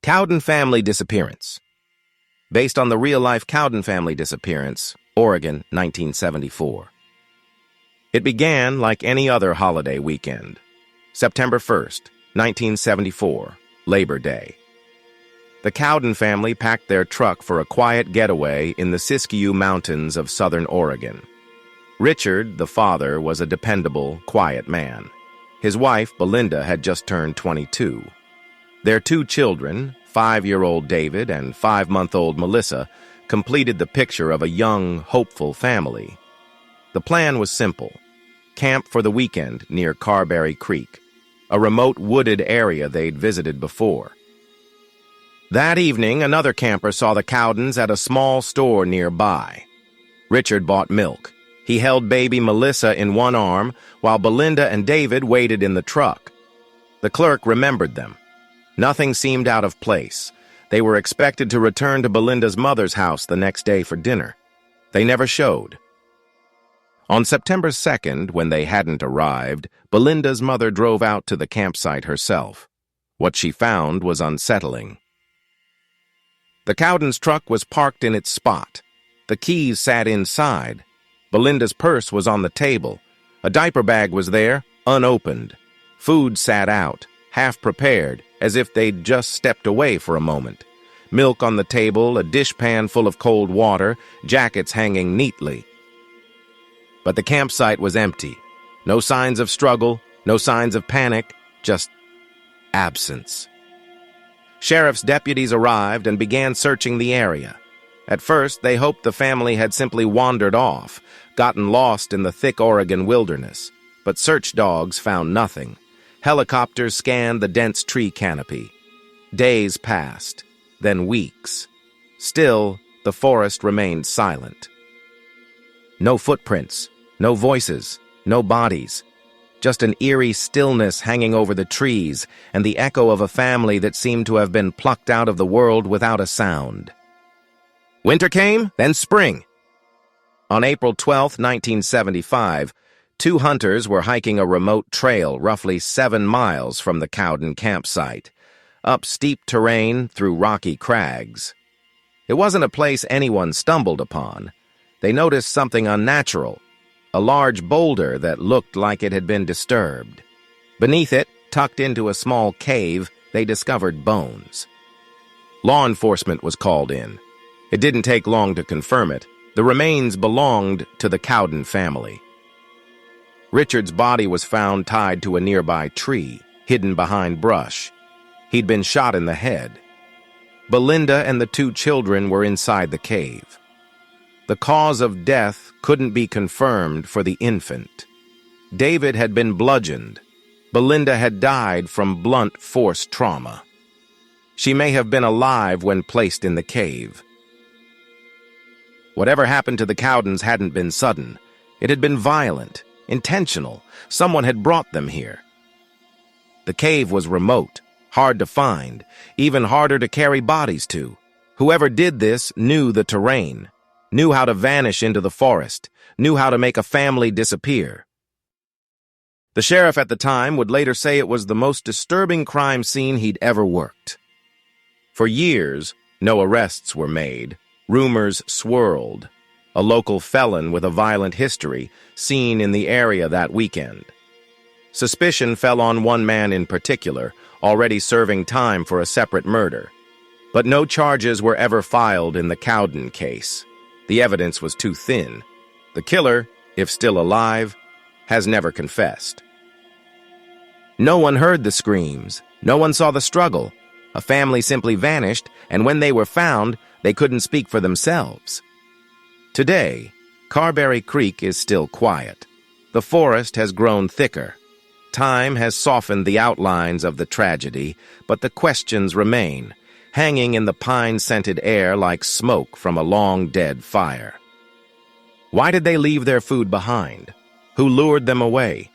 Cowden family disappearance. Based on the real-life Cowden family disappearance, Oregon, 1974. It began like any other holiday weekend. September 1st, 1974, Labor Day. The Cowden family packed their truck for a quiet getaway in the Siskiyou Mountains of southern Oregon. Richard, the father, was a dependable, quiet man. His wife, Belinda, had just turned 22. Their two children, 5-year-old David and 5-month-old Melissa, completed the picture of a young, hopeful family. The plan was simple. Camp for the weekend near Carberry Creek, a remote wooded area they'd visited before. That evening, another camper saw the Cowdens at a small store nearby. Richard bought milk. He held baby Melissa in one arm, while Belinda and David waited in the truck. The clerk remembered them. Nothing seemed out of place. They were expected to return to Belinda's mother's house the next day for dinner. They never showed. On September 2nd, when they hadn't arrived, Belinda's mother drove out to the campsite herself. What she found was unsettling. The Cowdens' truck was parked in its spot. The keys sat inside. Belinda's purse was on the table. A diaper bag was there, unopened. Food sat out, half prepared, as if they'd just stepped away for a moment. Milk on the table, a dishpan full of cold water, jackets hanging neatly. But the campsite was empty. No signs of struggle, no signs of panic, just absence. Sheriff's deputies arrived and began searching the area. At first, they hoped the family had simply wandered off, gotten lost in the thick Oregon wilderness. But search dogs found nothing. Helicopters scanned the dense tree canopy. Days passed, then weeks. Still, the forest remained silent. No footprints, no voices, no bodies. Just an eerie stillness hanging over the trees and the echo of a family that seemed to have been plucked out of the world without a sound. Winter came, then spring. On April 12, 1975, 2 hunters were hiking a remote trail roughly 7 miles from the Cowden campsite, up steep terrain through rocky crags. It wasn't a place anyone stumbled upon. They noticed something unnatural, a large boulder that looked like it had been disturbed. Beneath it, tucked into a small cave, they discovered bones. Law enforcement was called in. It didn't take long to confirm it. The remains belonged to the Cowden family. Richard's body was found tied to a nearby tree, hidden behind brush. He'd been shot in the head. Belinda and the 2 children were inside the cave. The cause of death couldn't be confirmed for the infant. David had been bludgeoned. Belinda had died from blunt force trauma. She may have been alive when placed in the cave. Whatever happened to the Cowdens hadn't been sudden. It had been violent, intentional. Someone had brought them here. The cave was remote, hard to find, even harder to carry bodies to. Whoever did this knew the terrain, knew how to vanish into the forest, knew how to make a family disappear. The sheriff at the time would later say it was the most disturbing crime scene he'd ever worked. For years, no arrests were made. Rumors swirled. A local felon with a violent history seen in the area that weekend. Suspicion fell on one man in particular, already serving time for a separate murder. But no charges were ever filed in the Cowden case. The evidence was too thin. The killer, if still alive, has never confessed. No one heard the screams. No one saw the struggle. A family simply vanished, and when they were found, they couldn't speak for themselves. Today, Carberry Creek is still quiet. The forest has grown thicker. Time has softened the outlines of the tragedy, but the questions remain, hanging in the pine-scented air like smoke from a long-dead fire. Why did they leave their food behind? Who lured them away?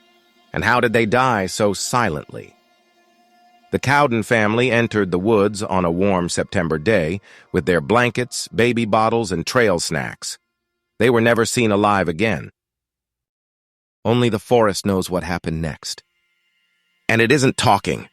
And how did they die so silently? The Cowden family entered the woods on a warm September day with their blankets, baby bottles, and trail snacks. They were never seen alive again. Only the forest knows what happened next. And it isn't talking.